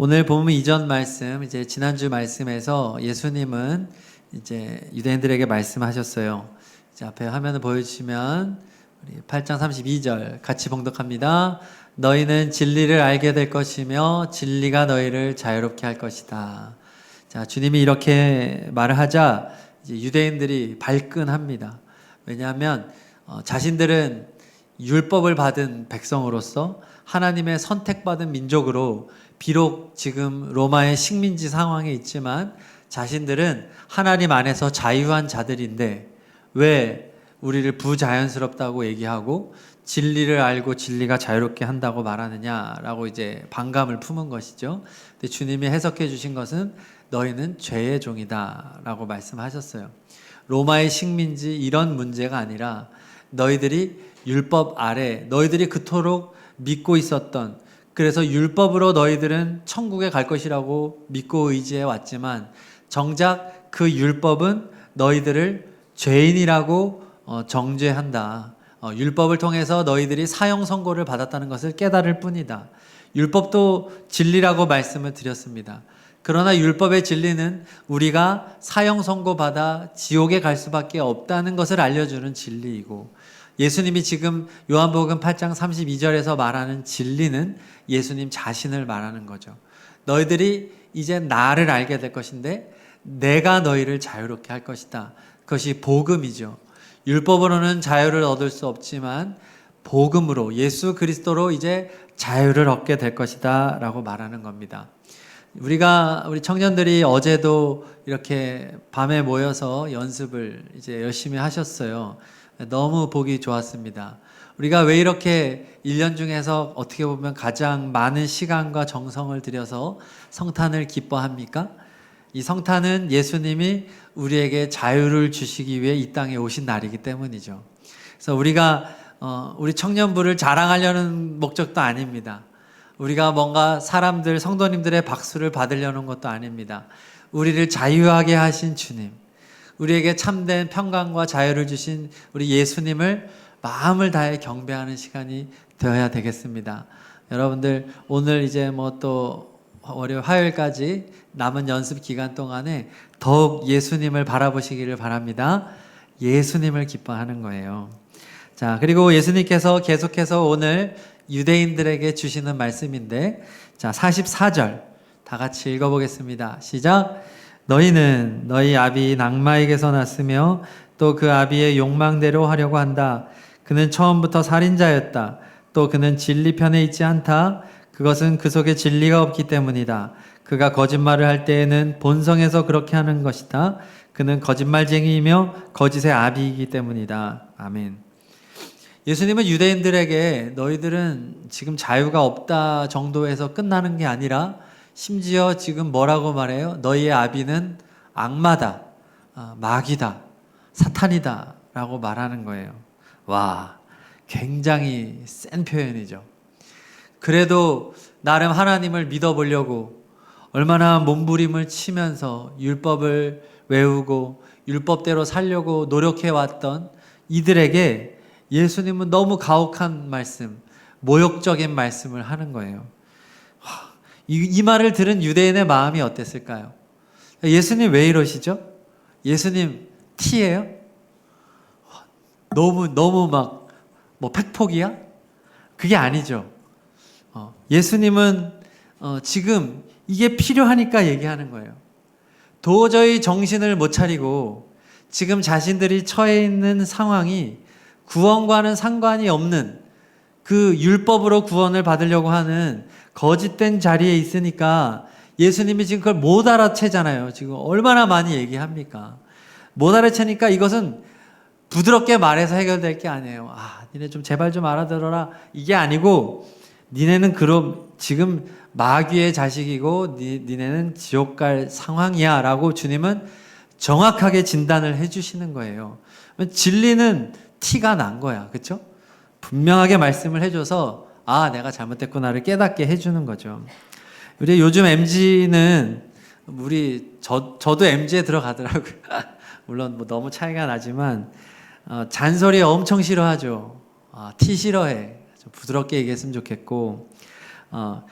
오늘 본문 이전 말씀, 이제 지난주 말씀에서 예수님은 이제 유대인들에게 말씀하셨어요. 이제 앞에 화면을 보여주시면 우리 8장 32절 같이 봉독합니다. 너희는 진리를 알게 될 것이며 진리가 너희를 자유롭게 할 것이다. 자, 주님이 이렇게 말을 하자 이제 유대인들이 발끈합니다. 왜냐하면 자신들은 율법을 받은 백성으로서 하나님의 선택받은 민족으로 비록 지금 로마의 식민지 상황에 있지만 자신들은 하나님 안에서 자유한 자들인데 왜 우리를 부자연스럽다고 얘기하고 진리를 알고 진리가 자유롭게 한다고 말하느냐라고 이제 반감을 품은 것이죠. 근데 주님이 해석해 주신 것은 너희는 죄의 종이다라고 말씀하셨어요. 로마의 식민지 이런 문제가 아니라 너희들이 율법 아래 너희들이 그토록 믿고 있었던, 그래서 율법으로 너희들은 천국에 갈 것이라고 믿고 의지해 왔지만 정작 그 율법은 너희들을 죄인이라고 정죄한다. 율법을 통해서 너희들이 사형 선고를 받았다는 것을 깨달을 뿐이다. 율법도 진리라고 말씀을 드렸습니다. 그러나 율법의 진리는 우리가 사형 선고 받아 지옥에 갈 수밖에 없다는 것을 알려주는 진리이고, 예수님이 지금 요한복음 8장 32절에서 말하는 진리는 예수님 자신을 말하는 거죠. 너희들이 이제 나를 알게 될 것인데 내가 너희를 자유롭게 할 것이다. 그것이 복음이죠. 율법으로는 자유를 얻을 수 없지만 복음으로 예수 그리스도로 이제 자유를 얻게 될 것이다 라고 말하는 겁니다. 우리 청년들이 어제도 이렇게 밤에 모여서 연습을 이제 열심히 하셨어요. 너무 보기 좋았습니다. 우리가 왜 이렇게 1년 중에서 어떻게 보면 가장 많은 시간과 정성을 들여서 성탄을 기뻐합니까? 이 성탄은 예수님이 우리에게 자유를 주시기 위해 이 땅에 오신 날이기 때문이죠. 그래서 우리가 우리 청년부를 자랑하려는 목적도 아닙니다. 우리가 뭔가 사람들, 성도님들의 박수를 받으려는 것도 아닙니다. 우리를 자유하게 하신 주님, 우리에게 참된 평강과 자유를 주신 우리 예수님을 마음을 다해 경배하는 시간이 되어야 되겠습니다. 여러분들 오늘 이제 또 월요일, 화요일까지 남은 연습 기간 동안에 더욱 예수님을 바라보시기를 바랍니다. 예수님을 기뻐하는 거예요. 자, 그리고 예수님께서 계속해서 오늘 유대인들에게 주시는 말씀인데, 자, 44절 다 같이 읽어보겠습니다. 시작. 너희는 너희 아비 낙마에게서 났으며 또 그 아비의 욕망대로 하려고 한다. 그는 처음부터 살인자였다. 또 그는 진리 편에 있지 않다. 그것은 그 속에 진리가 없기 때문이다. 그가 거짓말을 할 때에는 본성에서 그렇게 하는 것이다. 그는 거짓말쟁이이며 거짓의 아비이기 때문이다. 아멘. 예수님은 유대인들에게 너희들은 지금 자유가 없다 정도에서 끝나는 게 아니라 심지어 지금 뭐라고 말해요? 너희의 아비는 악마다, 마귀다, 사탄이다 라고 말하는 거예요. 와, 굉장히 센 표현이죠. 그래도 나름 하나님을 믿어보려고 얼마나 몸부림을 치면서 율법을 외우고 율법대로 살려고 노력해왔던 이들에게 예수님은 너무 가혹한 말씀, 모욕적인 말씀을 하는 거예요. 이 말을 들은 유대인의 마음이 어땠을까요? 예수님 왜 이러시죠? 예수님 티예요? 너무 팩폭이야? 그게 아니죠. 예수님은 지금 이게 필요하니까 얘기하는 거예요. 도저히 정신을 못 차리고 지금 자신들이 처해 있는 상황이 구원과는 상관이 없는 그 율법으로 구원을 받으려고 하는 거짓된 자리에 있으니까 예수님이 지금 그걸 못 알아채잖아요. 지금 얼마나 많이 얘기합니까? 못 알아채니까 이것은 부드럽게 말해서 해결될 게 아니에요. 니네 좀 제발 좀 알아들어라. 이게 아니고 니네는 그럼 지금 마귀의 자식이고 니네는 지옥 갈 상황이야 라고 주님은 정확하게 진단을 해주시는 거예요. 진리는 티가 난 거야. 그렇죠? 분명하게 말씀을 해줘서 내가 잘못됐구나를 깨닫게 해주는 거죠. 우리 요즘 MZ는 저도 MZ에 들어가더라고요. 물론 너무 차이가 나지만 잔소리 엄청 싫어하죠. 티 싫어해. 좀 부드럽게 얘기했으면 좋겠고.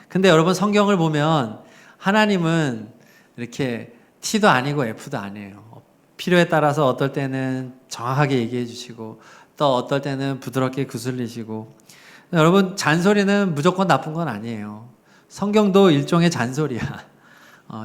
근데 여러분 성경을 보면 하나님은 이렇게 T도 아니고 F도 아니에요. 필요에 따라서 어떨 때는 정확하게 얘기해 주시고 또 어떨 때는 부드럽게 구슬리시고. 여러분, 잔소리는 무조건 나쁜 건 아니에요. 성경도 일종의 잔소리야.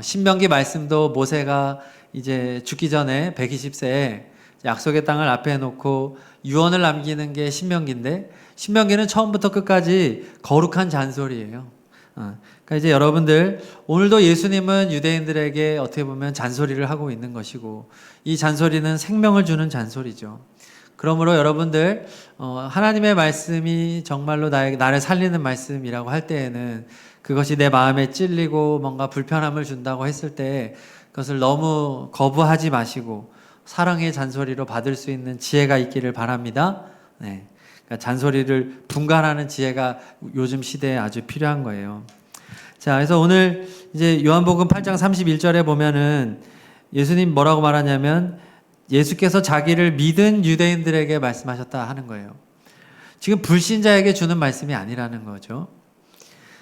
신명기 말씀도 모세가 이제 죽기 전에 120세에 약속의 땅을 앞에 놓고 유언을 남기는 게 신명기인데, 신명기는 처음부터 끝까지 거룩한 잔소리예요. 그러니까 이제 여러분들, 오늘도 예수님은 유대인들에게 어떻게 보면 잔소리를 하고 있는 것이고, 이 잔소리는 생명을 주는 잔소리죠. 그러므로 여러분들, 하나님의 말씀이 정말로 나를 살리는 말씀이라고 할 때에는 그것이 내 마음에 찔리고 뭔가 불편함을 준다고 했을 때 그것을 너무 거부하지 마시고 사랑의 잔소리로 받을 수 있는 지혜가 있기를 바랍니다. 네. 그러니까 잔소리를 분간하는 지혜가 요즘 시대에 아주 필요한 거예요. 자, 그래서 오늘 이제 요한복음 8장 31절에 보면은 예수님 뭐라고 말하냐면 예수께서 자기를 믿은 유대인들에게 말씀하셨다 하는 거예요. 지금 불신자에게 주는 말씀이 아니라는 거죠.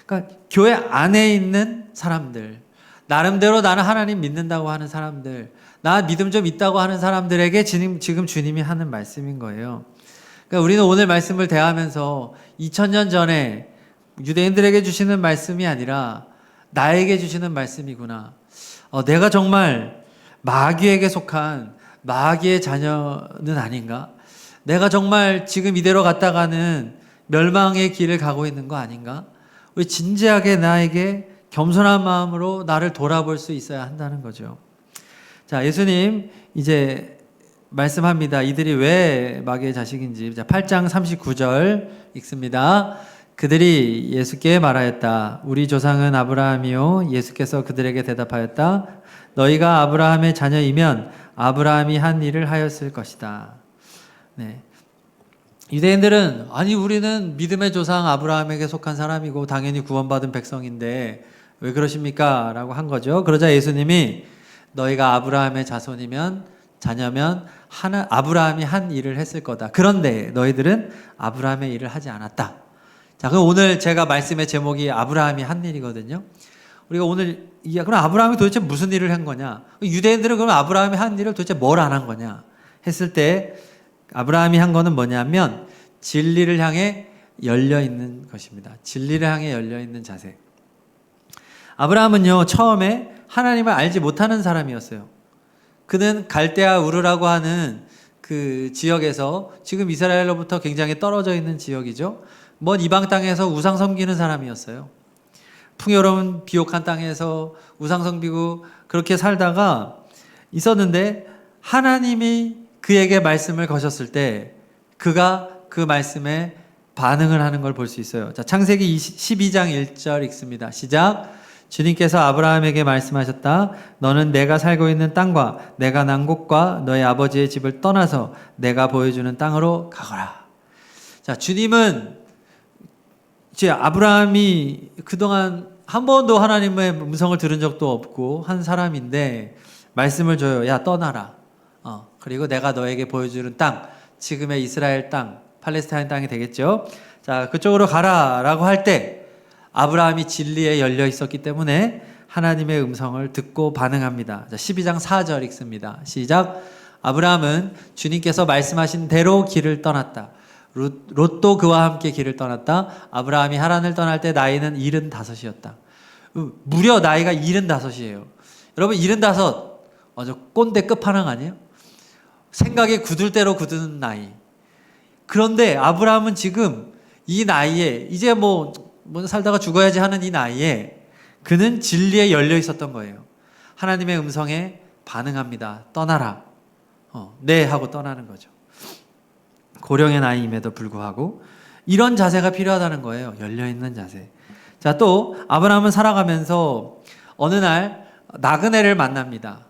그러니까 교회 안에 있는 사람들, 나름대로 나는 하나님 믿는다고 하는 사람들, 나 믿음 좀 있다고 하는 사람들에게 지금 주님이 하는 말씀인 거예요. 그러니까 우리는 오늘 말씀을 대하면서 2000년 전에 유대인들에게 주시는 말씀이 아니라 나에게 주시는 말씀이구나. 내가 정말 마귀에게 속한 마귀의 자녀는 아닌가? 내가 정말 지금 이대로 갔다가는 멸망의 길을 가고 있는 거 아닌가? 우리 진지하게 나에게 겸손한 마음으로 나를 돌아볼 수 있어야 한다는 거죠. 자, 예수님 이제 말씀합니다. 이들이 왜 마귀의 자식인지. 자, 8장 39절 읽습니다. 그들이 예수께 말하였다. 우리 조상은 아브라함이요. 예수께서 그들에게 대답하였다. 너희가 아브라함의 자녀이면 아브라함이 한 일을 하였을 것이다. 네. 유대인들은 아니 우리는 믿음의 조상 아브라함에게 속한 사람이고 당연히 구원받은 백성인데 왜 그러십니까? 라고 한 거죠. 그러자 예수님이 너희가 아브라함의 자녀면 아브라함이 한 일을 했을 거다. 그런데 너희들은 아브라함의 일을 하지 않았다. 자, 그럼 오늘 제가 말씀의 제목이 아브라함이 한 일이거든요. 우리가 오늘 그럼 아브라함이 도대체 무슨 일을 한 거냐? 유대인들은 그럼 아브라함이 한 일을 도대체 뭘 안 한 거냐? 했을 때 아브라함이 한 거는 뭐냐면 진리를 향해 열려 있는 것입니다. 진리를 향해 열려 있는 자세. 아브라함은요, 처음에 하나님을 알지 못하는 사람이었어요. 그는 갈대아 우르라고 하는 그 지역에서 지금 이스라엘로부터 굉장히 떨어져 있는 지역이죠. 먼 이방 땅에서 우상 섬기는 사람이었어요. 풍요로운 비옥한 땅에서 우상 섬기고 그렇게 살다가 있었는데 하나님이 그에게 말씀을 거셨을 때 그가 그 말씀에 반응을 하는 걸 볼 수 있어요. 자, 창세기 12장 1절 읽습니다. 시작. 주님께서 아브라함에게 말씀하셨다. 너는 내가 살고 있는 땅과 내가 난 곳과 너의 아버지의 집을 떠나서 내가 보여주는 땅으로 가거라. 자, 주님은 이제 아브라함이 그동안 한 번도 하나님의 음성을 들은 적도 없고 한 사람인데 말씀을 줘요. 야, 떠나라. 그리고 내가 너에게 보여주는 땅, 지금의 이스라엘 땅, 팔레스타인 땅이 되겠죠. 자, 그쪽으로 가라라고 할 때 아브라함이 진리에 열려 있었기 때문에 하나님의 음성을 듣고 반응합니다. 자, 12장 4절 읽습니다. 시작. 아브라함은 주님께서 말씀하신 대로 길을 떠났다. 롯도 그와 함께 길을 떠났다. 아브라함이 하란을 떠날 때 나이는 75이었다. 무려 나이가 75이에요. 여러분 75, 저 꼰대 끝판왕 아니에요? 생각이 굳을 대로 굳은 나이. 그런데 아브라함은 지금 이 나이에 이제 뭐 살다가 죽어야지 하는 이 나이에 그는 진리에 열려 있었던 거예요. 하나님의 음성에 반응합니다. 떠나라. 네 하고 떠나는 거죠. 고령의 나이임에도 불구하고 이런 자세가 필요하다는 거예요. 열려있는 자세. 자, 또 아브라함은 살아가면서 어느 날 나그네를 만납니다.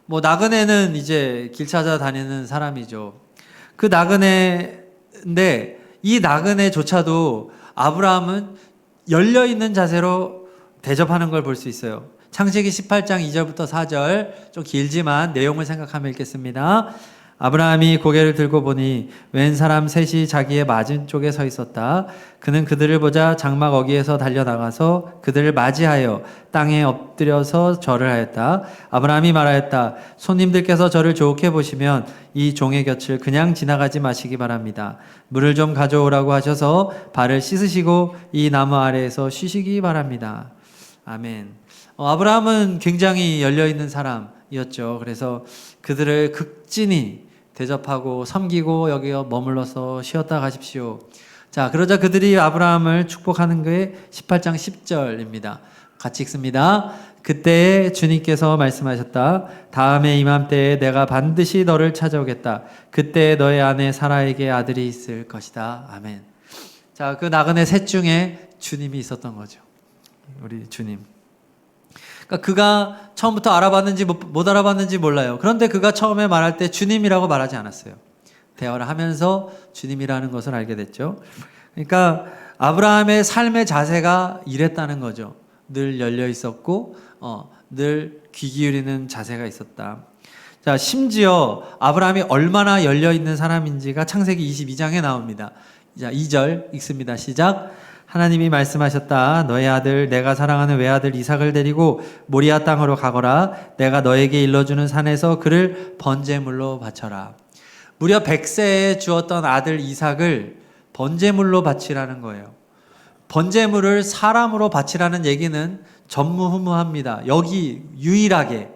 나그네는 이제 길 찾아다니는 사람이죠. 그 나그네인데 이 나그네조차도 아브라함은 열려있는 자세로 대접하는 걸 볼 수 있어요. 창세기 18장 2절부터 4절 좀 길지만 내용을 생각하며 읽겠습니다. 아브라함이 고개를 들고 보니 웬 사람 셋이 자기의 맞은쪽에 서 있었다. 그는 그들을 보자 장막 어귀에서 달려나가서 그들을 맞이하여 땅에 엎드려서 절을 하였다. 아브라함이 말하였다. 손님들께서 저를 좋게 보시면 이 종의 곁을 그냥 지나가지 마시기 바랍니다. 물을 좀 가져오라고 하셔서 발을 씻으시고 이 나무 아래에서 쉬시기 바랍니다. 아멘. 아브라함은 굉장히 열려있는 사람이었죠. 그래서 그들을 극진히 대접하고 섬기고 여기 머물러서 쉬었다 가십시오. 자, 그러자 그들이 아브라함을 축복하는 게 18장 10절입니다. 같이 읽습니다. 그때 주님께서 말씀하셨다. 다음에 이맘때에 내가 반드시 너를 찾아오겠다. 그때 너의 아내 사라에게 아들이 있을 것이다. 아멘. 자, 그 나그네 셋 중에 주님이 있었던 거죠. 우리 주님. 그러니까 그가 처음부터 알아봤는지 못 알아봤는지 몰라요. 그런데 그가 처음에 말할 때 주님이라고 말하지 않았어요. 대화를 하면서 주님이라는 것을 알게 됐죠. 그러니까 아브라함의 삶의 자세가 이랬다는 거죠. 늘 열려 있었고 늘 귀 기울이는 자세가 있었다. 자, 심지어 아브라함이 얼마나 열려 있는 사람인지가 창세기 22장에 나옵니다. 자, 2절 읽습니다. 시작. 하나님이 말씀하셨다. 너의 아들 내가 사랑하는 외아들 이삭을 데리고 모리아 땅으로 가거라. 내가 너에게 일러주는 산에서 그를 번제물로 바쳐라. 무려 100세에 주었던 아들 이삭을 번제물로 바치라는 거예요. 번제물을 사람으로 바치라는 얘기는 전무후무합니다. 여기 유일하게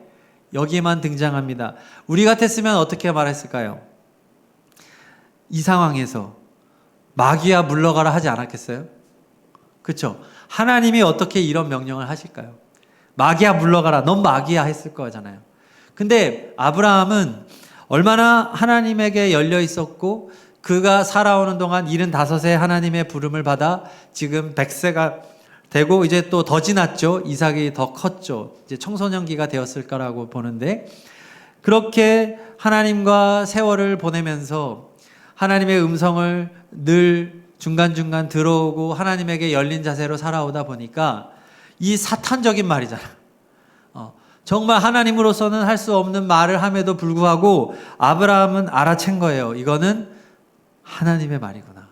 여기에만 등장합니다. 우리 같았으면 어떻게 말했을까요? 이 상황에서 마귀야 물러가라 하지 않았겠어요? 그렇죠? 하나님이 어떻게 이런 명령을 하실까요? 마귀야 물러가라. 넌 마귀야 했을 거잖아요. 근데 아브라함은 얼마나 하나님에게 열려 있었고 그가 살아오는 동안 75세 하나님의 부름을 받아 지금 100세가 되고 이제 또 더 지났죠. 이삭이 더 컸죠. 이제 청소년기가 되었을 거라고 보는데 그렇게 하나님과 세월을 보내면서 하나님의 음성을 늘 중간중간 들어오고 하나님에게 열린 자세로 살아오다 보니까 이 사탄적인 말이잖아. 정말 하나님으로서는 할 수 없는 말을 함에도 불구하고 아브라함은 알아챈 거예요. 이거는 하나님의 말이구나.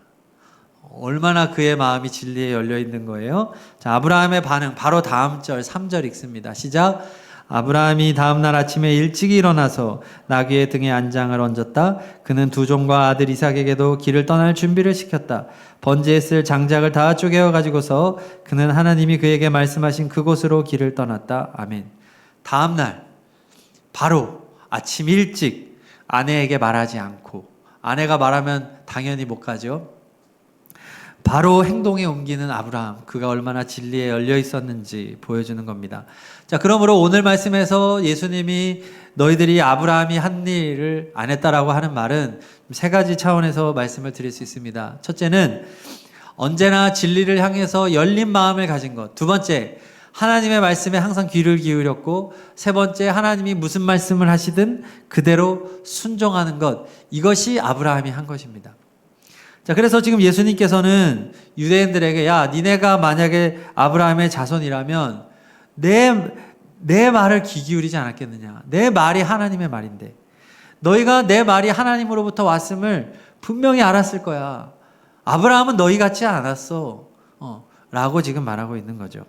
얼마나 그의 마음이 진리에 열려 있는 거예요. 자, 아브라함의 반응 바로 다음 절 3절 읽습니다. 시작. 아브라함이 다음날 아침에 일찍 일어나서 나귀의 등에 안장을 얹었다. 그는 두 종과 아들 이삭에게도 길을 떠날 준비를 시켰다. 번제에 쓸 장작을 다 쪼개어 가지고서 그는 하나님이 그에게 말씀하신 그곳으로 길을 떠났다. 아멘. 다음날 바로 아침 일찍 아내에게 말하지 않고 아내가 말하면 당연히 못 가죠. 바로 행동에 옮기는 아브라함, 그가 얼마나 진리에 열려 있었는지 보여주는 겁니다. 자, 그러므로 오늘 말씀에서 예수님이 너희들이 아브라함이 한 일을 안 했다라고 하는 말은 세 가지 차원에서 말씀을 드릴 수 있습니다. 첫째는 언제나 진리를 향해서 열린 마음을 가진 것. 두 번째, 하나님의 말씀에 항상 귀를 기울였고, 세 번째, 하나님이 무슨 말씀을 하시든 그대로 순종하는 것. 이것이 아브라함이 한 것입니다. 자, 그래서 지금 예수님께서는 유대인들에게 야, 니네가 만약에 아브라함의 자손이라면 내 말을 귀 기울이지 않았겠느냐. 내 말이 하나님의 말인데 너희가 내 말이 하나님으로부터 왔음을 분명히 알았을 거야. 아브라함은 너희 같지 않았어. 라고 지금 말하고 있는 거죠.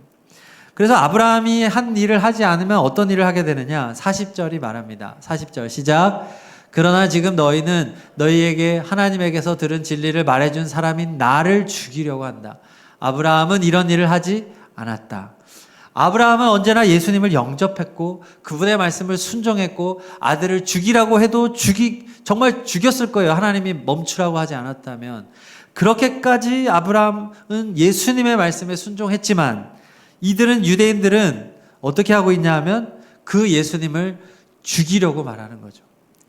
그래서 아브라함이 한 일을 하지 않으면 어떤 일을 하게 되느냐. 40절이 말합니다. 40절 시작. 그러나 지금 너희는 너희에게 하나님에게서 들은 진리를 말해준 사람인 나를 죽이려고 한다. 아브라함은 이런 일을 하지 않았다. 아브라함은 언제나 예수님을 영접했고 그분의 말씀을 순종했고 아들을 죽이라고 해도 정말 죽였을 거예요. 하나님이 멈추라고 하지 않았다면. 그렇게까지 아브라함은 예수님의 말씀에 순종했지만 이들은 유대인들은 어떻게 하고 있냐 하면 그 예수님을 죽이려고 말하는 거죠.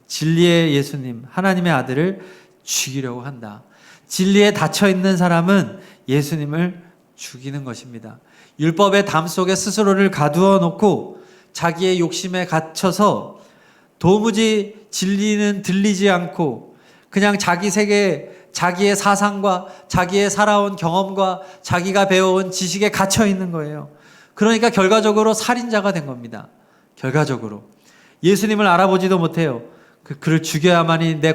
진리의 예수님, 하나님의 아들을 죽이려고 한다. 진리에 닫혀있는 사람은 예수님을 죽이는 것입니다. 율법의 담 속에 스스로를 가두어 놓고 자기의 욕심에 갇혀서 도무지 진리는 들리지 않고 그냥 자기 세계, 자기의 사상과 자기의 살아온 경험과 자기가 배워온 지식에 갇혀 있는 거예요. 그러니까 결과적으로 살인자가 된 겁니다. 결과적으로. 예수님을 알아보지도 못해요. 그를 죽여야만이 내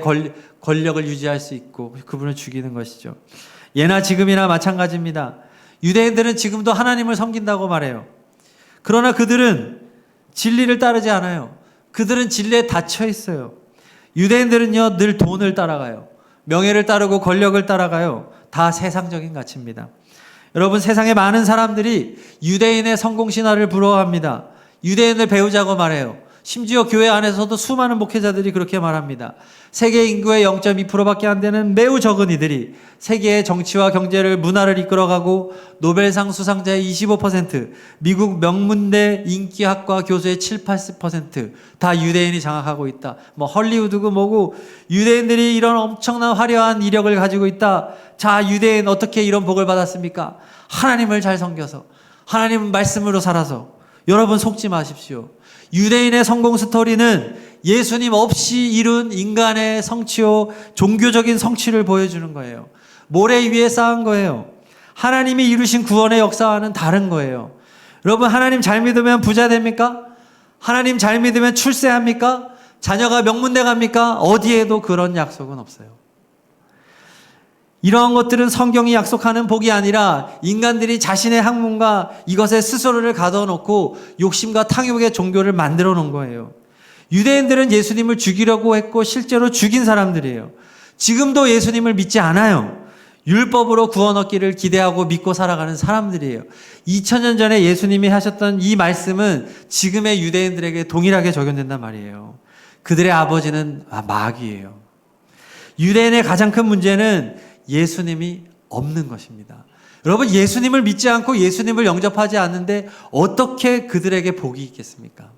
권력을 유지할 수 있고 그분을 죽이는 것이죠. 예나 지금이나 마찬가지입니다. 유대인들은 지금도 하나님을 섬긴다고 말해요. 그러나 그들은 진리를 따르지 않아요. 그들은 진리에 닫혀 있어요. 유대인들은요, 늘 돈을 따라가요. 명예를 따르고 권력을 따라가요. 다 세상적인 가치입니다. 여러분, 세상에 많은 사람들이 유대인의 성공 신화를 부러워합니다. 유대인을 배우자고 말해요. 심지어 교회 안에서도 수많은 목회자들이 그렇게 말합니다. 세계 인구의 0.2%밖에 안 되는 매우 적은 이들이 세계의 정치와 경제를, 문화를 이끌어가고 노벨상 수상자의 25%, 미국 명문대 인기학과 교수의 7, 80%다 유대인이 장악하고 있다. 뭐 헐리우드고 뭐고 유대인들이 이런 엄청난 화려한 이력을 가지고 있다. 자, 유대인 어떻게 이런 복을 받았습니까? 하나님을 잘 섬겨서, 하나님 말씀으로 살아서. 여러분 속지 마십시오. 유대인의 성공 스토리는 예수님 없이 이룬 인간의 성취요, 종교적인 성취를 보여주는 거예요. 모래 위에 쌓은 거예요. 하나님이 이루신 구원의 역사와는 다른 거예요. 여러분, 하나님 잘 믿으면 부자 됩니까? 하나님 잘 믿으면 출세합니까? 자녀가 명문대 갑니까? 어디에도 그런 약속은 없어요. 이러한 것들은 성경이 약속하는 복이 아니라 인간들이 자신의 학문과 이것에 스스로를 가둬놓고 욕심과 탕욕의 종교를 만들어 놓은 거예요. 유대인들은 예수님을 죽이려고 했고 실제로 죽인 사람들이에요. 지금도 예수님을 믿지 않아요. 율법으로 구원 얻기를 기대하고 믿고 살아가는 사람들이에요. 2000년 전에 예수님이 하셨던 이 말씀은 지금의 유대인들에게 동일하게 적용된단 말이에요. 그들의 아버지는 마귀예요. 유대인의 가장 큰 문제는 예수님이 없는 것입니다. 여러분, 예수님을 믿지 않고 예수님을 영접하지 않는데 어떻게 그들에게 복이 있겠습니까?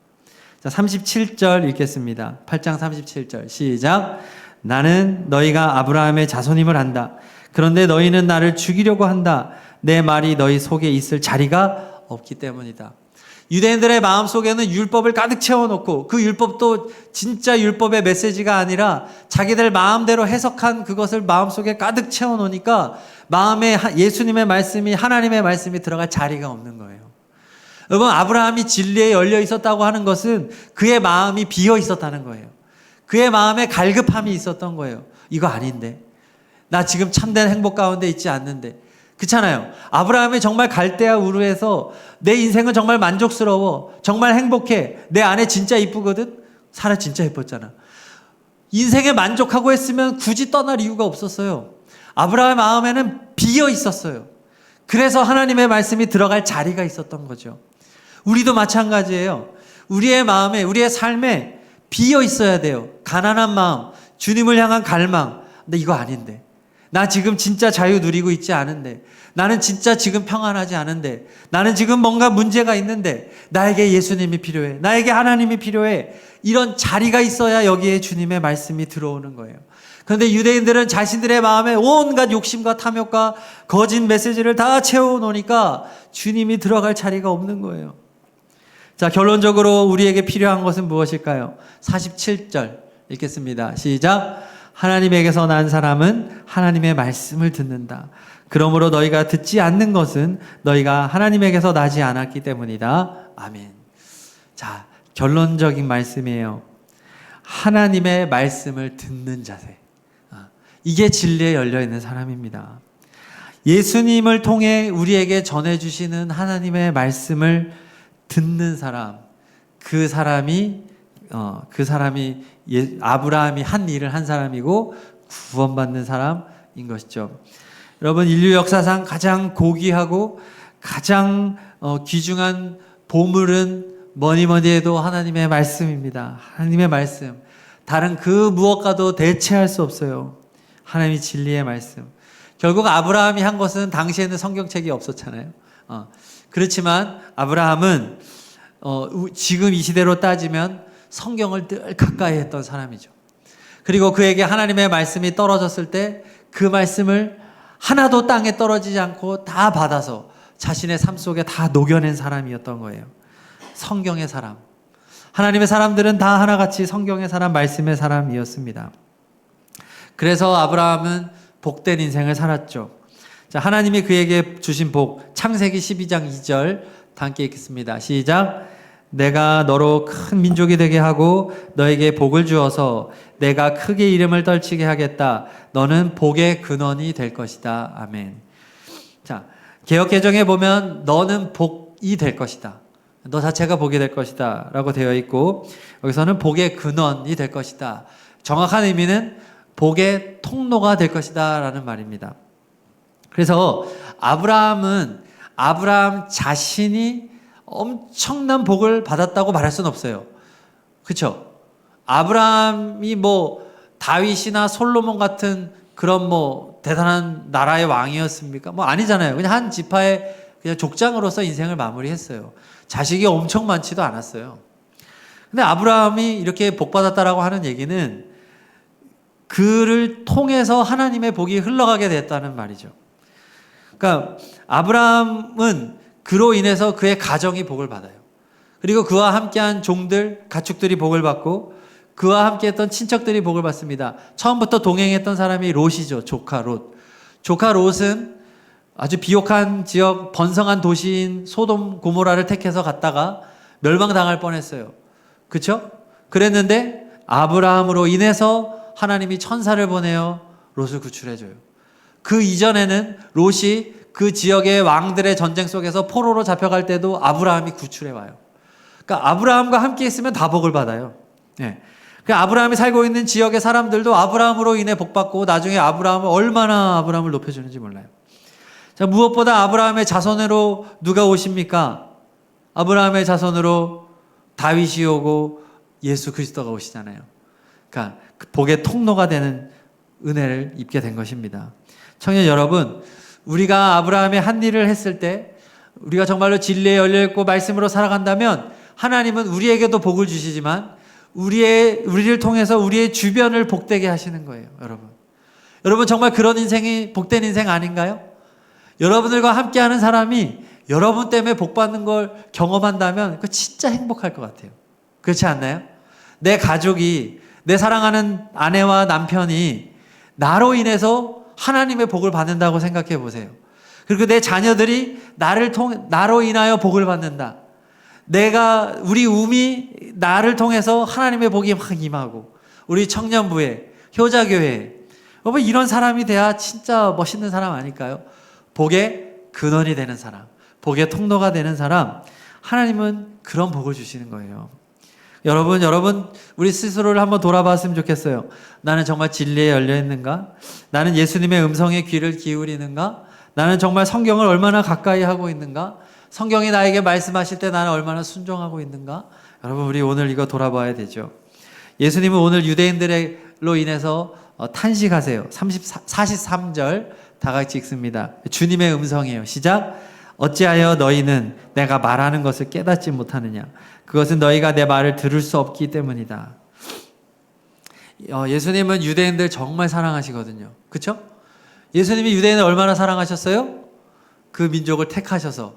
자, 37절 읽겠습니다. 8장 37절 시작. 나는 너희가 아브라함의 자손임을 안다. 그런데 너희는 나를 죽이려고 한다. 내 말이 너희 속에 있을 자리가 없기 때문이다. 유대인들의 마음속에는 율법을 가득 채워놓고 그 율법도 진짜 율법의 메시지가 아니라 자기들 마음대로 해석한 그것을 마음속에 가득 채워놓으니까 마음에 예수님의 말씀이, 하나님의 말씀이 들어갈 자리가 없는 거예요. 여러분, 아브라함이 진리에 열려 있었다고 하는 것은 그의 마음이 비어 있었다는 거예요. 그의 마음에 갈급함이 있었던 거예요. 이거 아닌데, 나 지금 참된 행복 가운데 있지 않는데. 그렇잖아요. 아브라함이 정말 갈대아 우르에서 내 인생은 정말 만족스러워, 정말 행복해, 내 아내 진짜 이쁘거든. 사라 진짜 예뻤잖아. 인생에 만족하고 했으면 굳이 떠날 이유가 없었어요. 아브라함의 마음에는 비어 있었어요. 그래서 하나님의 말씀이 들어갈 자리가 있었던 거죠. 우리도 마찬가지예요. 우리의 마음에, 우리의 삶에 비어 있어야 돼요. 가난한 마음, 주님을 향한 갈망. 근데 이거 아닌데, 나 지금 진짜 자유 누리고 있지 않은데, 나는 진짜 지금 평안하지 않은데, 나는 지금 뭔가 문제가 있는데, 나에게 예수님이 필요해, 나에게 하나님이 필요해. 이런 자리가 있어야 여기에 주님의 말씀이 들어오는 거예요. 그런데 유대인들은 자신들의 마음에 온갖 욕심과 탐욕과 거짓 메시지를 다 채워놓으니까 주님이 들어갈 자리가 없는 거예요. 자, 결론적으로 우리에게 필요한 것은 무엇일까요? 47절 읽겠습니다. 시작. 하나님에게서 난 사람은 하나님의 말씀을 듣는다. 그러므로 너희가 듣지 않는 것은 너희가 하나님에게서 나지 않았기 때문이다. 아멘. 자, 결론적인 말씀이에요. 하나님의 말씀을 듣는 자세. 이게 진리에 열려있는 사람입니다. 예수님을 통해 우리에게 전해주시는 하나님의 말씀을 듣는 사람, 그 사람이 아브라함이 한 일을 한 사람이고 구원받는 사람인 것이죠. 여러분, 인류 역사상 가장 고귀하고 가장 귀중한 보물은 뭐니 해도 하나님의 말씀입니다. 하나님의 말씀. 다른 그 무엇과도 대체할 수 없어요. 하나님이 진리의 말씀. 결국 아브라함이 한 것은 당시에는 성경책이 없었잖아요. 그렇지만 아브라함은 지금 이 시대로 따지면 성경을 늘 가까이 했던 사람이죠. 그리고 그에게 하나님의 말씀이 떨어졌을 때 그 말씀을 하나도 땅에 떨어지지 않고 다 받아서 자신의 삶 속에 다 녹여낸 사람이었던 거예요. 성경의 사람. 하나님의 사람들은 다 하나같이 성경의 사람, 말씀의 사람이었습니다. 그래서 아브라함은 복된 인생을 살았죠. 자, 하나님이 그에게 주신 복, 창세기 12장 2절 함께 읽겠습니다. 시작. 내가 너로 큰 민족이 되게 하고 너에게 복을 주어서 내가 크게 이름을 떨치게 하겠다. 너는 복의 근원이 될 것이다. 아멘. 자, 개역개정에 보면 너는 복이 될 것이다. 너 자체가 복이 될 것이다 라고 되어 있고, 여기서는 복의 근원이 될 것이다. 정확한 의미는 복의 통로가 될 것이다 라는 말입니다. 그래서 아브라함 자신이 엄청난 복을 받았다고 말할 수는 없어요. 그렇죠? 아브라함이 뭐 다윗이나 솔로몬 같은 그런 뭐 대단한 나라의 왕이었습니까? 뭐 아니잖아요. 그냥 한 지파의 그냥 족장으로서 인생을 마무리했어요. 자식이 엄청 많지도 않았어요. 근데 아브라함이 이렇게 복 받았다라고 하는 얘기는 그를 통해서 하나님의 복이 흘러가게 됐다는 말이죠. 그러니까 아브라함은 그로 인해서 그의 가정이 복을 받아요. 그리고 그와 함께한 종들, 가축들이 복을 받고 그와 함께했던 친척들이 복을 받습니다. 처음부터 동행했던 사람이 롯이죠. 조카 롯. 조카 롯은 아주 비옥한 지역, 번성한 도시인 소돔 고모라를 택해서 갔다가 멸망당할 뻔했어요. 그렇죠? 그랬는데 아브라함으로 인해서 하나님이 천사를 보내어 롯을 구출해줘요. 그 이전에는 롯이 그 지역의 왕들의 전쟁 속에서 포로로 잡혀갈 때도 아브라함이 구출해 와요. 그러니까 아브라함과 함께 있으면 다 복을 받아요. 네. 그러니까 아브라함이 살고 있는 지역의 사람들도 아브라함으로 인해 복받고 나중에 얼마나 아브라함을 높여주는지 몰라요. 자, 무엇보다 아브라함의 자손으로 누가 오십니까? 아브라함의 자손으로 다윗이 오고 예수 그리스도가 오시잖아요. 그러니까 그 복의 통로가 되는 은혜를 입게 된 것입니다. 청년 여러분, 우리가 아브라함의 한 일을 했을 때 우리가 정말로 진리에 열려있고 말씀으로 살아간다면 하나님은 우리에게도 복을 주시지만 우리를 통해서 우리의 주변을 복되게 하시는 거예요. 여러분 정말 그런 인생이 복된 인생 아닌가요? 여러분들과 함께하는 사람이 여러분 때문에 복받는 걸 경험한다면 그거 진짜 행복할 것 같아요. 그렇지 않나요? 내 가족이, 내 사랑하는 아내와 남편이 나로 인해서 하나님의 복을 받는다고 생각해 보세요. 그리고 내 자녀들이 나로 인하여 복을 받는다. 우리 우미 나를 통해서 하나님의 복이 막 임하고, 우리 청년부에, 효자교회, 이런 사람이 돼야 진짜 멋있는 사람 아닐까요? 복의 근원이 되는 사람, 복의 통로가 되는 사람, 하나님은 그런 복을 주시는 거예요. 여러분, 우리 스스로를 한번 돌아봤으면 좋겠어요. 나는 정말 진리에 열려있는가? 나는 예수님의 음성에 귀를 기울이는가? 나는 정말 성경을 얼마나 가까이 하고 있는가? 성경이 나에게 말씀하실 때 나는 얼마나 순종하고 있는가? 여러분, 우리 오늘 이거 돌아봐야 되죠. 예수님은 오늘 유대인들로 인해서 탄식하세요. 43절 다 같이 읽습니다. 주님의 음성이에요. 시작. 어찌하여 너희는 내가 말하는 것을 깨닫지 못하느냐? 그것은 너희가 내 말을 들을 수 없기 때문이다. 예수님은 유대인들 정말 사랑하시거든요. 그렇죠? 예수님이 유대인을 얼마나 사랑하셨어요? 그 민족을 택하셔서,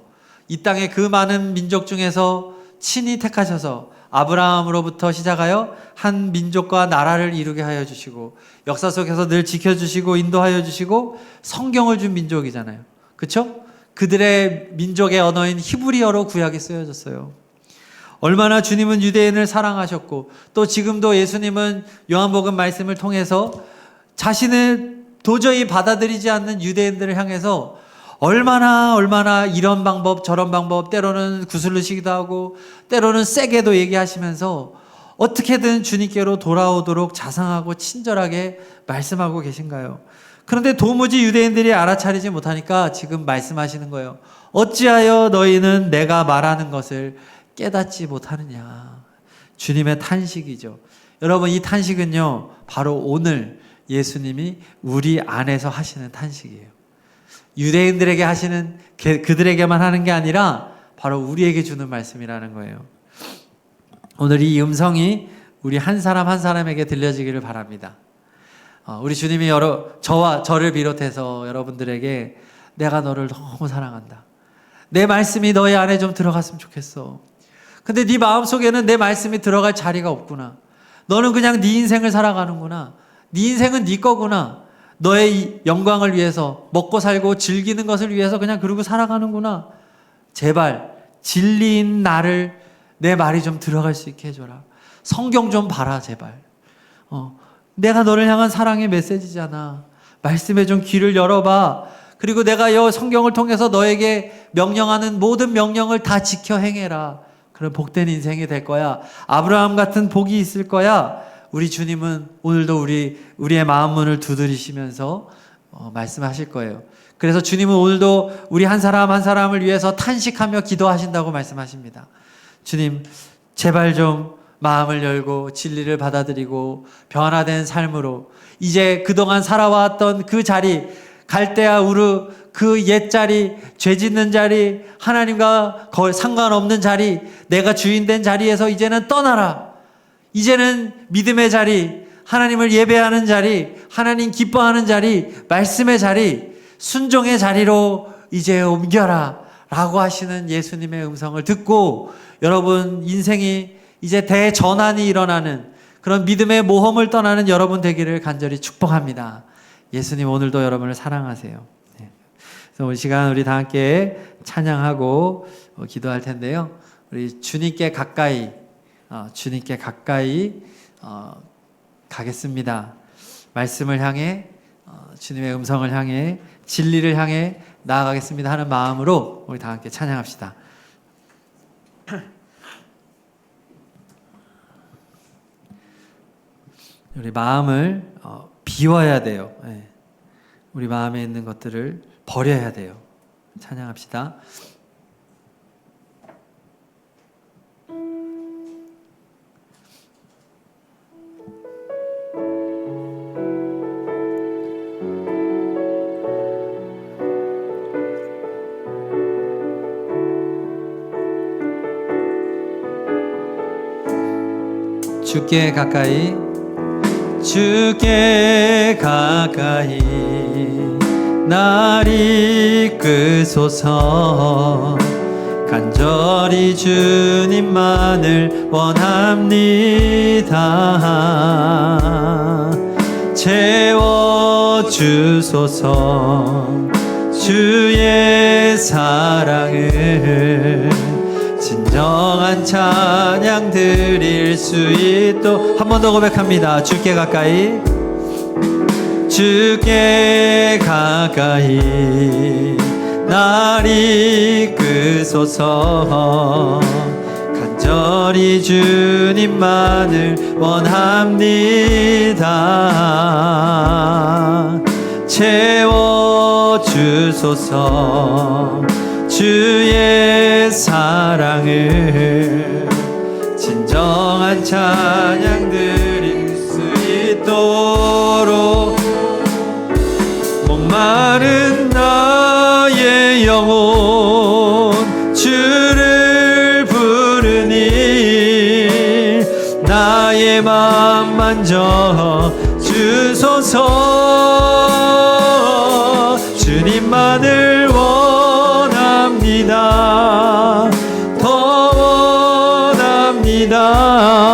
이 땅의 그 많은 민족 중에서 친히 택하셔서 아브라함으로부터 시작하여 한 민족과 나라를 이루게 하여 주시고, 역사 속에서 늘 지켜주시고 인도하여 주시고 성경을 준 민족이잖아요. 그렇죠? 그들의 민족의 언어인 히브리어로 구약이 쓰여졌어요. 얼마나 주님은 유대인을 사랑하셨고, 또 지금도 예수님은 요한복음 말씀을 통해서 자신을 도저히 받아들이지 않는 유대인들을 향해서 얼마나 이런 방법 저런 방법, 때로는 구슬르시기도 하고 때로는 세게도 얘기하시면서 어떻게든 주님께로 돌아오도록 자상하고 친절하게 말씀하고 계신가요? 그런데 도무지 유대인들이 알아차리지 못하니까 지금 말씀하시는 거예요. 어찌하여 너희는 내가 말하는 것을 깨닫지 못하느냐. 주님의 탄식이죠. 여러분, 이 탄식은요, 바로 오늘 예수님이 우리 안에서 하시는 탄식이에요. 유대인들에게 하시는, 그들에게만 하는 게 아니라 바로 우리에게 주는 말씀이라는 거예요. 오늘 이 음성이 우리 한 사람 한 사람에게 들려지기를 바랍니다. 우리 주님이 저를 비롯해서 여러분들에게 내가 너를 너무 사랑한다. 내 말씀이 너의 안에 좀 들어갔으면 좋겠어. 근데 네 마음속에는 내 말씀이 들어갈 자리가 없구나. 너는 그냥 네 인생을 살아가는구나. 네 인생은 네 거구나. 너의 영광을 위해서, 먹고 살고 즐기는 것을 위해서 그냥 그러고 살아가는구나. 제발 진리인 나를 내 말이 좀 들어갈 수 있게 해줘라. 성경 좀 봐라 제발. 내가 너를 향한 사랑의 메시지잖아. 말씀에 좀 귀를 열어봐. 그리고 내가 이 성경을 통해서 너에게 명령하는 모든 명령을 다 지켜 행해라. 그런 복된 인생이 될 거야. 아브라함 같은 복이 있을 거야. 우리 주님은 오늘도 우리의 마음 문을 두드리시면서 말씀하실 거예요. 그래서 주님은 오늘도 우리 한 사람 한 사람을 위해서 탄식하며 기도하신다고 말씀하십니다. 주님, 제발 좀 마음을 열고 진리를 받아들이고 변화된 삶으로 이제 그동안 살아왔던 그 자리, 갈대아 우르 그 옛자리, 죄 짓는 자리, 하나님과 거의 상관없는 자리, 내가 주인된 자리에서 이제는 떠나라. 이제는 믿음의 자리, 하나님을 예배하는 자리, 하나님 기뻐하는 자리, 말씀의 자리, 순종의 자리로 이제 옮겨라 라고 하시는 예수님의 음성을 듣고 여러분 인생이 이제 대전환이 일어나는 그런 믿음의 모험을 떠나는 여러분 되기를 간절히 축복합니다. 예수님 오늘도 여러분을 사랑하세요. 그래서 오늘 시간 우리 다 함께 찬양하고 기도할 텐데요. 우리 주님께 가까이 가겠습니다. 말씀을 향해 주님의 음성을 향해 진리를 향해 나아가겠습니다 하는 마음으로 우리 다 함께 찬양합시다. 우리 마음을 비워야 돼요. 우리 마음에 있는 것들을 버려야 돼요. 찬양합시다. 주께 가까이 날 이끄소서. 간절히 주님만을 원합니다. 채워주소서. 주의 사랑을 진정한 찬양 드릴 수 있도록 한 번 더 고백합니다. 주께 가까이 날 이끄소서. 간절히 주님만을 원합니다. 채워주소서. 주의 사랑을 진정한 찬양 드릴 수 있도록 목마른 나의 영혼 주를 부르니 나의 맘 만져 주소서. 주님만을 원합니다. 더 원합니다.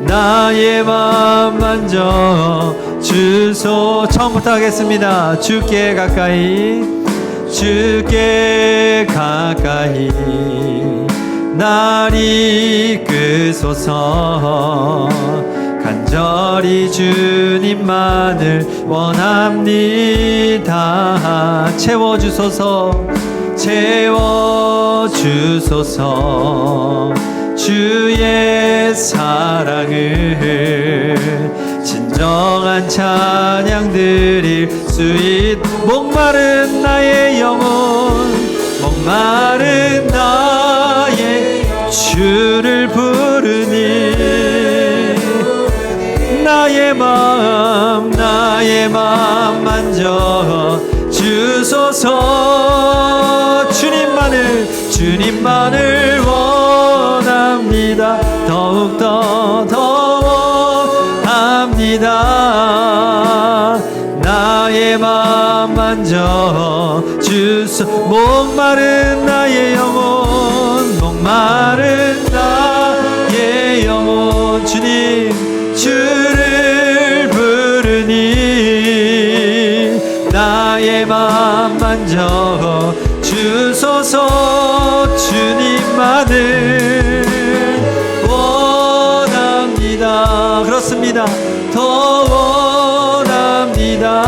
나의 맘 만져 주소. 처음부터 하겠습니다. 주께 가까이 날 이끄소서. 간절히 주님만을 원합니다. 채워주소서. 주의 사랑을 진정한 찬양 드릴 수 있도록 목마른 나의 영혼 목마른 나의 주를 부르니 나의 마음 만져 주소서. 주님만을 원합니다. 더욱더 원합니다. 나의 맘 만져 주소. 목마른 나의 영혼 목마른 나의 영혼 주를 부르니 나의 맘 만져 주소서. 주님만을 원합니다. 더 원합니다.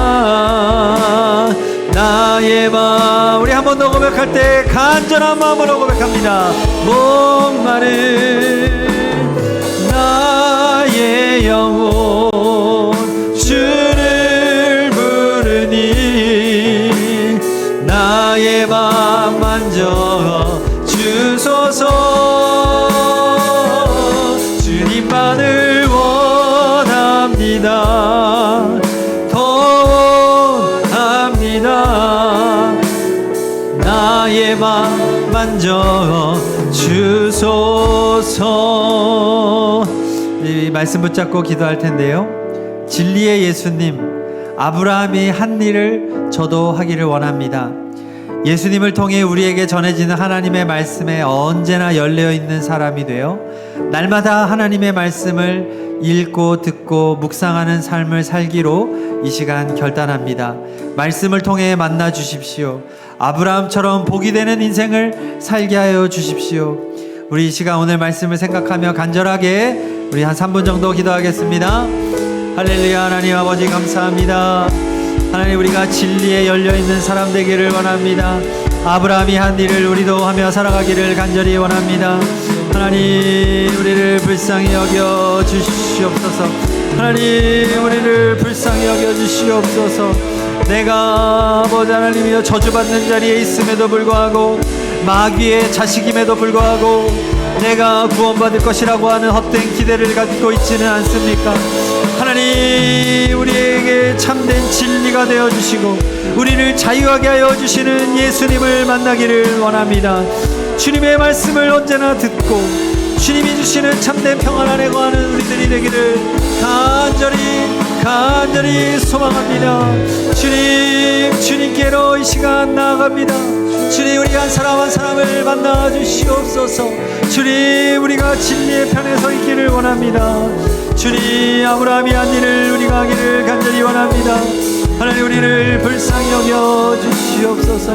나의 마음. 우리 한 번 더 고백할 때 간절한 마음으로 고백합니다. 목마른 나의 영혼 주를 부르니 나의 맘 만져 주소서. 주님만을 원합니다. 더 원합니다. 나의 맘 만져 주소서. 이 말씀 붙잡고 기도할 텐데요. 진리의 예수님, 아브라함이 한 일을 저도 하기를 원합니다. 예수님을 통해 우리에게 전해지는 하나님의 말씀에 언제나 열려 있는 사람이 되어 날마다 하나님의 말씀을 읽고 듣고 묵상하는 삶을 살기로 이 시간 결단합니다. 말씀을 통해 만나 주십시오. 아브라함처럼 복이 되는 인생을 살게 하여 주십시오. 우리 이 시간 오늘 말씀을 생각하며 간절하게 우리 한 3분 정도 기도하겠습니다. 할렐루야. 하나님 아버지 감사합니다. 하나님, 우리가 진리에 열려있는 사람 되기를 원합니다. 아브라함이 한 일을 우리도 하며 살아가기를 간절히 원합니다. 하나님, 우리를 불쌍히 여겨 주시옵소서. 하나님, 우리를 불쌍히 여겨 주시옵소서. 내가 아버지 하나님이여 저주받는 자리에 있음에도 불구하고, 마귀의 자식임에도 불구하고 내가 구원받을 것이라고 하는 헛된 기대를 갖고 있지는 않습니까? 하나님, 우리에게 참된 진리가 되어주시고 우리를 자유하게 하여 주시는 예수님을 만나기를 원합니다. 주님의 말씀을 언제나 듣고 주님이 주시는 참된 평안 안에 거하는 우리들이 되기를 간절히 소망합니다. 주님께로 이 시간 나아갑니다. 주님, 우리 한 사람 한 사람을 만나 주시옵소서. 주님, 우리가 진리의 편에 서 있기를 원합니다. 주님, 아브라함이 한 일을 우리가 하기를 간절히 원합니다. 하나님, 우리를 불쌍히 여겨 주시옵소서.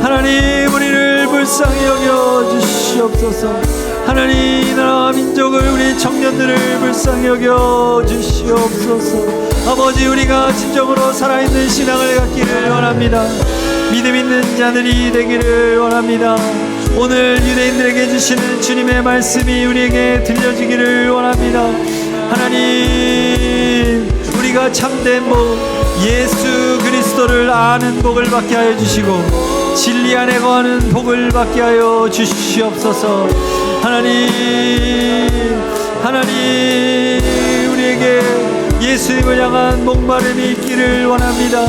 하나님, 우리를 불쌍히 여겨 주시옵소서. 하나님, 이 나라 민족을, 우리 청년들을 불쌍히 여겨 주시옵소서. 아버지, 우리가 진정으로 살아있는 신앙을 갖기를 원합니다. 믿음 있는 자들이 되기를 원합니다. 오늘 유대인들에게 주시는 주님의 말씀이 우리에게 들려지기를 원합니다. 하나님, 우리가 참된 복, 예수 그리스도를 아는 복을 받게 하여 주시고 진리 안에 거하는 복을 받게 하여 주시옵소서. 하나님, 우리에게 예수님을 향한 목마름이 있기를 원합니다.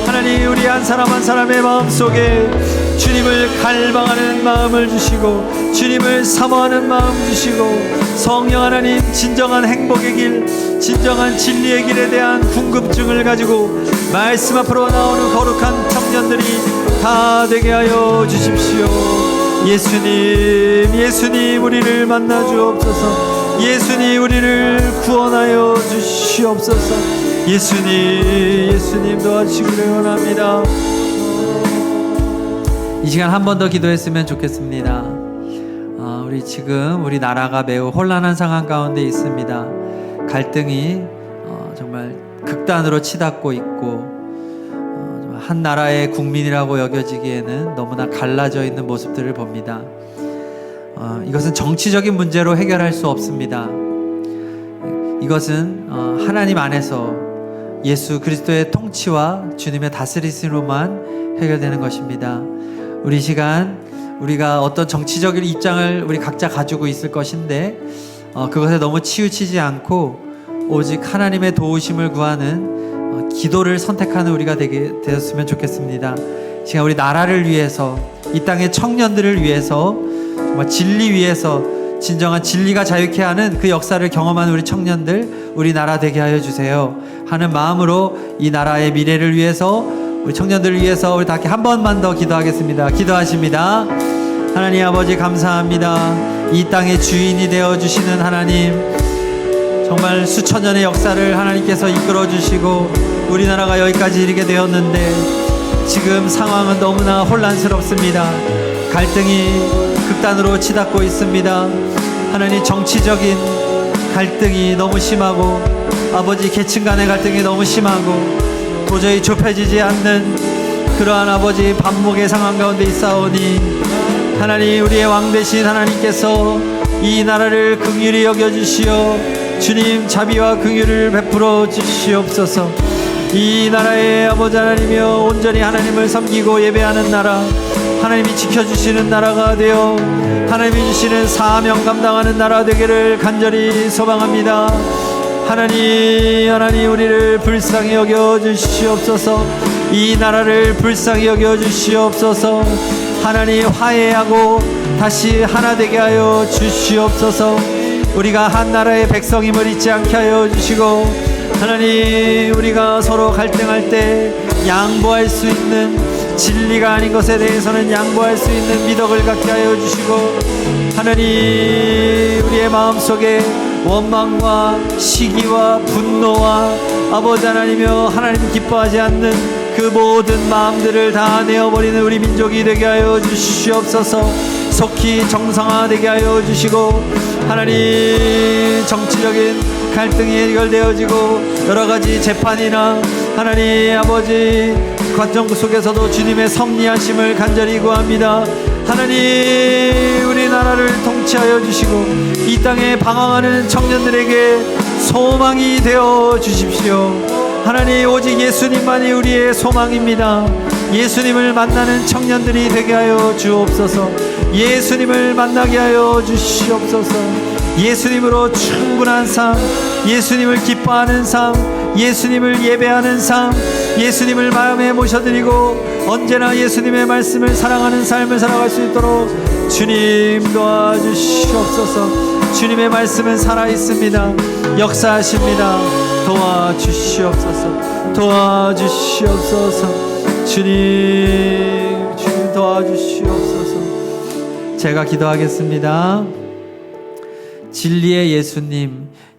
하나님, 우리 한 사람 한 사람의 마음속에 주님을 갈망하는 마음을 주시고 주님을 사모하는 마음 주시고, 성령 하나님, 진정한 행복의 길, 진정한 진리의 길에 대한 궁금증을 가지고 말씀 앞으로 나오는 거룩한 청년들이 다 되게 하여 주십시오. 예수님, 우리를 만나 주옵소서. 예수님, 우리를 구원하여 주시옵소서. 예수님 도와주시기를 원합니다. 이 시간 한 번 더 기도했으면 좋겠습니다. 우리 나라가 매우 혼란한 상황 가운데 있습니다. 갈등이 정말 극단으로 치닫고 있고, 한 나라의 국민이라고 여겨지기에는 너무나 갈라져 있는 모습들을 봅니다. 이것은 정치적인 문제로 해결할 수 없습니다. 이것은 하나님 안에서 예수 그리스도의 통치와 주님의 다스리심으로만 해결되는 것입니다. 우리 시간, 우리가 어떤 정치적인 입장을 우리 각자 가지고 있을 것인데 그것에 너무 치우치지 않고 오직 하나님의 도우심을 구하는 기도를 선택하는 우리가 되었으면 좋겠습니다. 지금 우리 나라를 위해서, 이 땅의 청년들을 위해서, 정말 진리 위해서 진정한 진리가 자유케 하는 그 역사를 경험하는 우리 청년들, 우리 나라 되게 하여 주세요 하는 마음으로 이 나라의 미래를 위해서, 우리 청년들을 위해서 우리 다 함께 한 번만 더 기도하겠습니다. 기도하십니다. 하나님 아버지, 감사합니다. 이 땅의 주인이 되어주시는 하나님, 정말 수천 년의 역사를 하나님께서 이끌어 주시고 우리나라가 여기까지 이르게 되었는데 지금 상황은 너무나 혼란스럽습니다. 갈등이 극단으로 치닫고 있습니다. 하나님, 정치적인 갈등이 너무 심하고 아버지 계층 간의 갈등이 너무 심하고 도저히 좁혀지지 않는 그러한 아버지 반목의 상황 가운데 있사오니 하나님, 우리의 왕 되신 하나님께서 이 나라를 긍휼히 여겨주시어 주님 자비와 긍휼을 베풀어 주시옵소서. 이 나라의 아버지 하나님이여 온전히 하나님을 섬기고 예배하는 나라, 하나님이 지켜주시는 나라가 되어 하나님이 주시는 사명 감당하는 나라 되기를 간절히 소망합니다. 하나님 우리를 불쌍히 여겨주시옵소서. 이 나라를 불쌍히 여겨주시옵소서. 하나님 화해하고 다시 하나 되게 하여 주시옵소서. 우리가 한 나라의 백성임을 잊지 않게 하여 주시고, 하나님 우리가 서로 갈등할 때 양보할 수 있는, 진리가 아닌 것에 대해서는 양보할 수 있는 미덕을 갖게 하여 주시고, 하나님 우리의 마음속에 원망과 시기와 분노와 아버지 하나님이여 하나님 기뻐하지 않는 그 모든 마음들을 다 내어버리는 우리 민족이 되게 하여 주시옵소서. 속히 정상화되게 하여 주시고, 하나님 정치적인 갈등이 해결되어지고 여러가지 재판이나 하나님 아버지 과정 속에서도 주님의 섭리하심을 간절히 구합니다. 하나님 우리나라를 통치하여 주시고 이 땅에 방황하는 청년들에게 소망이 되어 주십시오. 하나님 오직 예수님만이 우리의 소망입니다. 예수님을 만나는 청년들이 되게 하여 주옵소서. 예수님을 만나게 하여 주시옵소서. 예수님으로 충분한 삶, 예수님을 기뻐하는 삶, 예수님을 예배하는 삶, 예수님을 마음에 모셔드리고 언제나 예수님의 말씀을 사랑하는 삶을 살아갈 수 있도록 주님 도와주시옵소서. 주님의 말씀은 살아있습니다. 역사하십니다. 도와주시옵소서. 도와주시옵소서. 주님 도와주시옵소서. 제가 기도하겠습니다. 진리의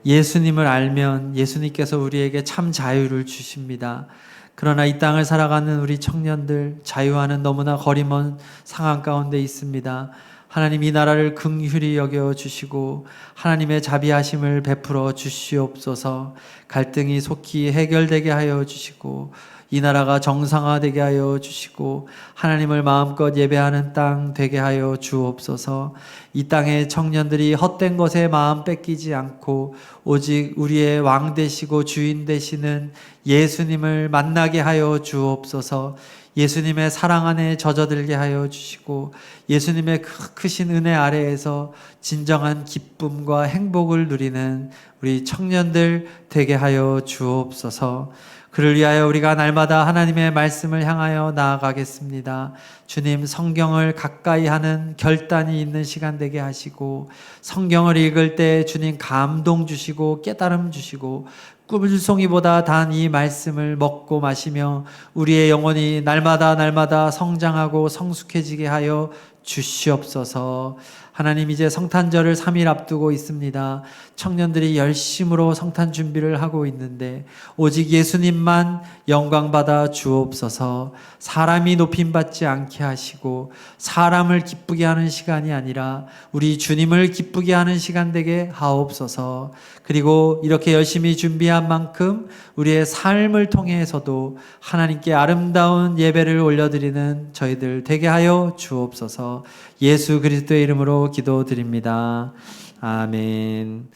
예수님을 알면 예수님께서 우리에게 참 자유를 주십니다. 그러나 이 땅을 살아가는 우리 청년들, 자유와는 너무나 거리 먼 상황 가운데 있습니다. 하나님 이 나라를 긍휼히 여겨 주시고 하나님의 자비하심을 베풀어 주시옵소서. 갈등이 속히 해결되게 하여 주시고 이 나라가 정상화되게 하여 주시고 하나님을 마음껏 예배하는 땅 되게 하여 주옵소서. 이 땅의 청년들이 헛된 것에 마음 뺏기지 않고 오직 우리의 왕 되시고 주인 되시는 예수님을 만나게 하여 주옵소서. 예수님의 사랑 안에 젖어들게 하여 주시고 예수님의 크신 은혜 아래에서 진정한 기쁨과 행복을 누리는 우리 청년들 되게 하여 주옵소서. 그를 위하여 우리가 날마다 하나님의 말씀을 향하여 나아가겠습니다. 주님, 성경을 가까이 하는 결단이 있는 시간 되게 하시고 성경을 읽을 때 주님 감동 주시고 깨달음 주시고 꿀송이보다 단 이 말씀을 먹고 마시며 우리의 영혼이 날마다 성장하고 성숙해지게 하여 주시옵소서. 하나님 이제 성탄절을 3일 앞두고 있습니다. 청년들이 열심으로 성탄 준비를 하고 있는데 오직 예수님만 영광받아 주옵소서. 사람이 높임받지 않게 하시고 사람을 기쁘게 하는 시간이 아니라 우리 주님을 기쁘게 하는 시간 되게 하옵소서. 그리고 이렇게 열심히 준비한 만큼 우리의 삶을 통해서도 하나님께 아름다운 예배를 올려드리는 저희들 되게 하여 주옵소서. 예수 그리스도의 이름으로 기도드립니다. 아멘.